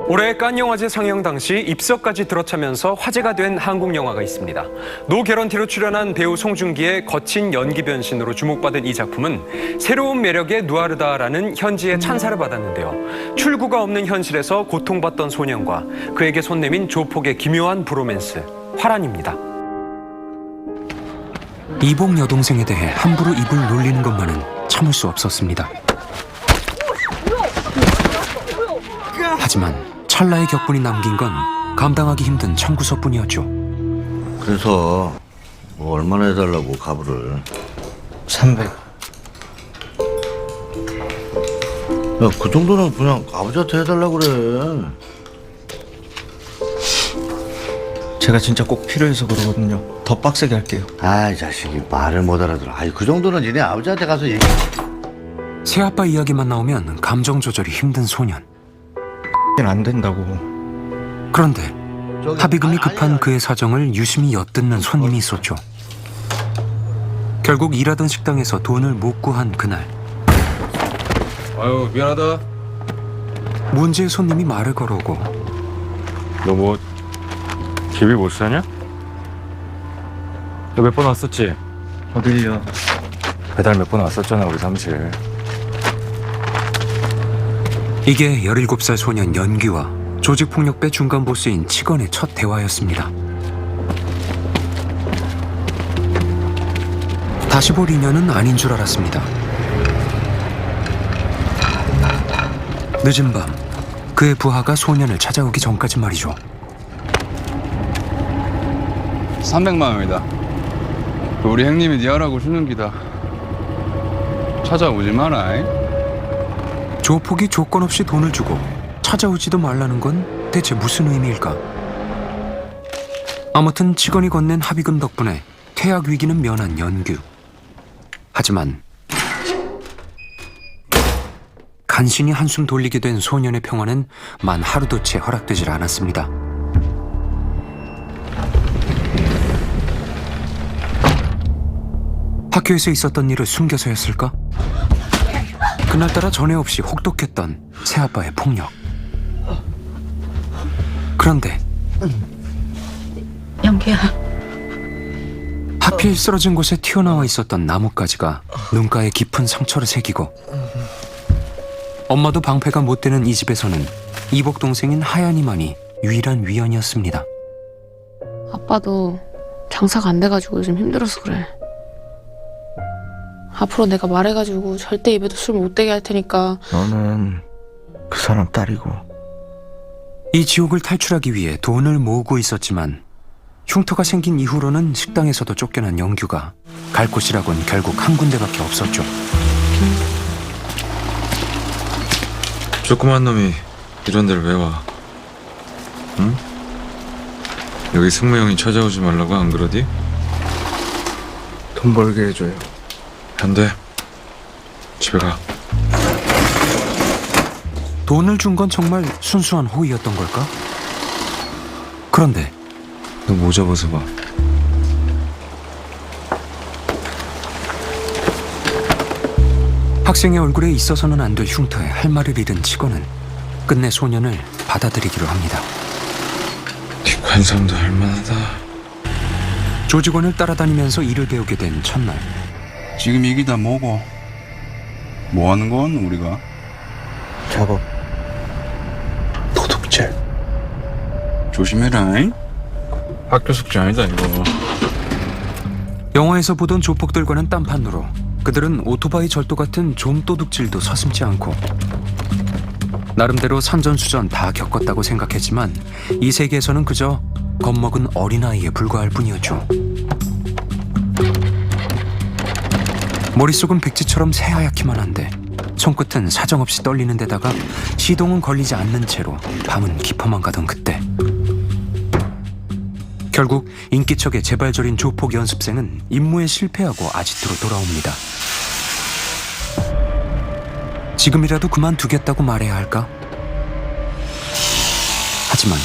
올해 칸 영화제 상영 당시 입석까지 들어차면서 화제가 된 한국 영화가 있습니다. 노 개런티로 출연한 배우 송중기의 거친 연기 변신으로 주목받은 이 작품은 새로운 매력의 누아르다라는 현지의 찬사를 받았는데요. 출구가 없는 현실에서 고통받던 소년과 그에게 손 내민 조폭의 기묘한 브로맨스, 화란입니다. 이복 여동생에 대해 함부로 입을 놀리는 것만은 참을 수 없었습니다. 하지만 찰나의 격분이 남긴 건 감당하기 힘든 청구서뿐이었죠. 그래서 뭐 얼마나 해달라고 가부를. 300. 야, 그 정도는 그냥 아버지한테 해달라고 그래. 제가 진짜 꼭 필요해서 그러거든요. 더 빡세게 할게요. 아이 자식이 말을 못 알아들어. 아이 그 정도는 니네 아버지한테 가서 얘기. 새아빠 이야기만 나오면 감정 조절이 힘든 소년. 안 된다고. 그런데 합의금이 급한 그의 사정을 유심히 엿듣는 손님이 있었죠. 결국 일하던 식당에서 돈을 못 구한 그날, 아유 미안하다. 문제의 손님이 말을 걸어오고 너 뭐 집이 못 사냐? 너 몇 번 왔었지? 어딜요? 배달 몇 번 왔었잖아 우리 사무실. 이게 17살 소년 연기와 조직폭력배 중간 보스인 치건의 첫 대화였습니다. 다시 볼 인연은 아닌 줄 알았습니다. 늦은 밤, 그의 부하가 소년을 찾아오기 전까지 말이죠. 300만 원이다. 우리 형님이 네 하라고 주는 기다. 찾아오지 마라. 조폭이 조건 없이 돈을 주고 찾아오지도 말라는 건 대체 무슨 의미일까? 아무튼 치건이 건넨 합의금 덕분에 퇴학 위기는 면한 연규. 하지만 간신히 한숨 돌리게 된 소년의 평화는 만 하루도 채 허락되질 않았습니다. 학교에서 있었던 일을 숨겨서였을까? 그날따라 전에 없이 혹독했던 새아빠의 폭력. 그런데 연기야. 하필 쓰러진 곳에 튀어나와 있었던 나뭇가지가 눈가에 깊은 상처를 새기고, 엄마도 방패가 못 되는 이 집에서는 이복 동생인 하얀이만이 유일한 위안이었습니다. 아빠도 장사가 안 돼가지고 요즘 힘들어서 그래. 앞으로 내가 말해가지고 절대 입에도 술 못 대게 할 테니까. 너는 그 사람 딸이고. 이 지옥을 탈출하기 위해 돈을 모으고 있었지만 흉터가 생긴 이후로는 식당에서도 쫓겨난 영규가 갈 곳이라곤 결국 한 군데밖에 없었죠. 조그만 놈이 이런 데를 왜 와? 응? 여기 승무 형이 찾아오지 말라고 안 그러디? 돈 벌게 해줘요. 안 돼. 집에 가. 돈을 준 건 정말 순수한 호의였던 걸까? 그런데 너 모자 벗어봐. 학생의 얼굴에 있어서는 안 될 흉터에 할 말을 잃은 치고는 끝내 소년을 받아들이기로 합니다. 네 관상도 할만하다. 조직원을 따라다니면서 일을 배우게 된 첫날, 지금 이게 다 뭐고? 뭐 하는 건 우리가? 작업. 도둑질. 조심해라. 학교 숙제 아니다 이거. 영화에서 보던 조폭들과는 딴판으로 그들은 오토바이 절도 같은 좀도둑질도 서슴지 않고, 나름대로 산전수전 다 겪었다고 생각했지만 이 세계에서는 그저 겁먹은 어린아이에 불과할 뿐이었죠. 머릿속은 백지처럼 새하얗기만 한데 손끝은 사정없이 떨리는 데다가 시동은 걸리지 않는 채로 밤은 깊어만 가던 그때, 결국 인기척의 재발절인 조폭 연습생은 임무에 실패하고 아지트로 돌아옵니다. 지금이라도 그만두겠다고 말해야 할까? 하지만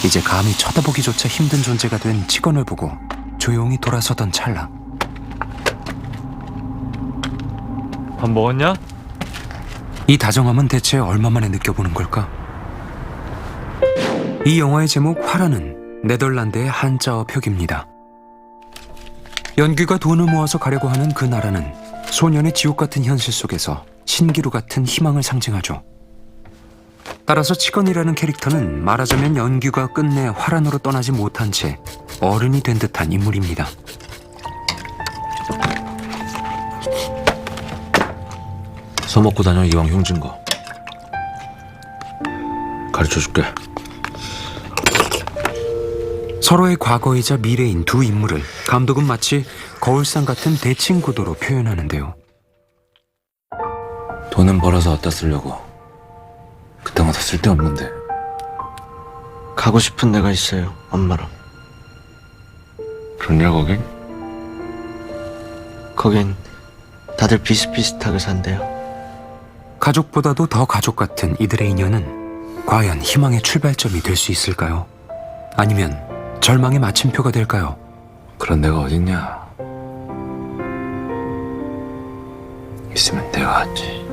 이제 감히 쳐다보기조차 힘든 존재가 된 치건을 보고 조용히 돌아서던 찰나, 밥 먹었냐? 이 다정함은 대체 얼마 만에 느껴보는 걸까? 이 영화의 제목 화라는 네덜란드의 한자어 표기입니다. 연규가 돈을 모아서 가려고 하는 그 나라는 소년의 지옥 같은 현실 속에서 신기루 같은 희망을 상징하죠. 따라서 치건이라는 캐릭터는 말하자면 연규가 끝내 화란으로 떠나지 못한 채 어른이 된 듯한 인물입니다. 서먹고 다녀 이왕 흉진 거. 가르쳐줄게. 서로의 과거이자 미래인 두 인물을 감독은 마치 거울상 같은 대칭 구도로 표현하는데요. 돈은 벌어서 어디다 쓰려고. 그때마다 쓸데없는데. 가고 싶은 데가 있어요, 엄마랑. 그러냐 거긴? 거긴 다들 비슷비슷하게 산대요. 가족보다도 더 가족 같은 이들의 인연은 과연 희망의 출발점이 될 수 있을까요? 아니면 절망의 마침표가 될까요? 그런 데가 어딨냐. 있으면 내가 하지.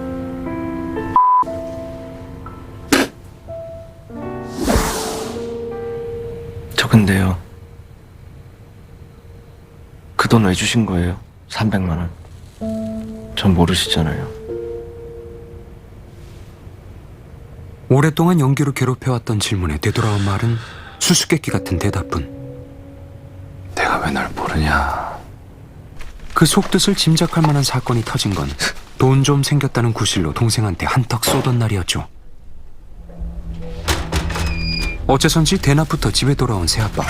저 근데요, 그 돈 왜 주신 거예요? 300만 원. 전 모르시잖아요. 오랫동안 연기로 괴롭혀왔던 질문에 되돌아온 말은 수수께끼 같은 대답뿐. 내가 왜 널 모르냐. 그 속뜻을 짐작할 만한 사건이 터진 건 돈 좀 생겼다는 구실로 동생한테 한턱 쏘던 날이었죠. 어째선지 대낮부터 집에 돌아온 새아빠.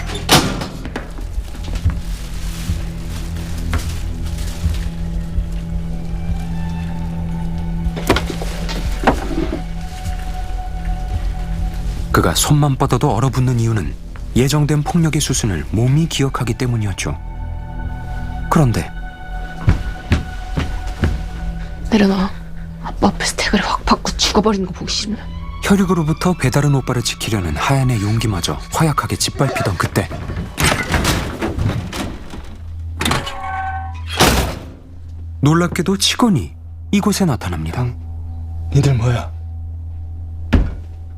그가 손만 뻗어도 얼어붙는 이유는 예정된 폭력의 수순을 몸이 기억하기 때문이었죠. 그런데 내려놔. 아빠 앞에서 대가리 확 받고 죽어버리는 거 보기 싫으면. 혈육으로부터 배다른 오빠를 지키려는 하얀의 용기마저 허약하게 짓밟히던 그때 놀랍게도 치건이 이곳에 나타납니다. 니들 뭐야?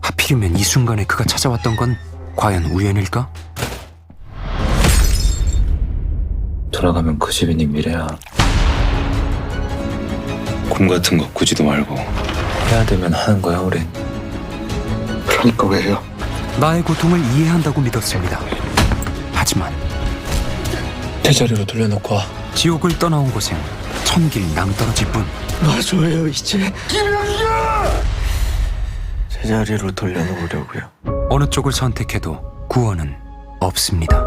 하필이면 이 순간에 그가 찾아왔던 건 과연 우연일까? 돌아가면 그 집이 네 미래야. 꿈 같은 거 꾸지도 말고 해야 되면 하는 거야 우린. 그러니까 왜 해요? 나의 고통을 이해한다고 믿었습니다. 하지만 제자리로 돌려놓고 와. 지옥을 떠나온 곳엔 천길 낭떠러질 뿐. 놔줘요 이제. 제자리로 돌려놓으려고요. 어느 쪽을 선택해도 구원은 없습니다.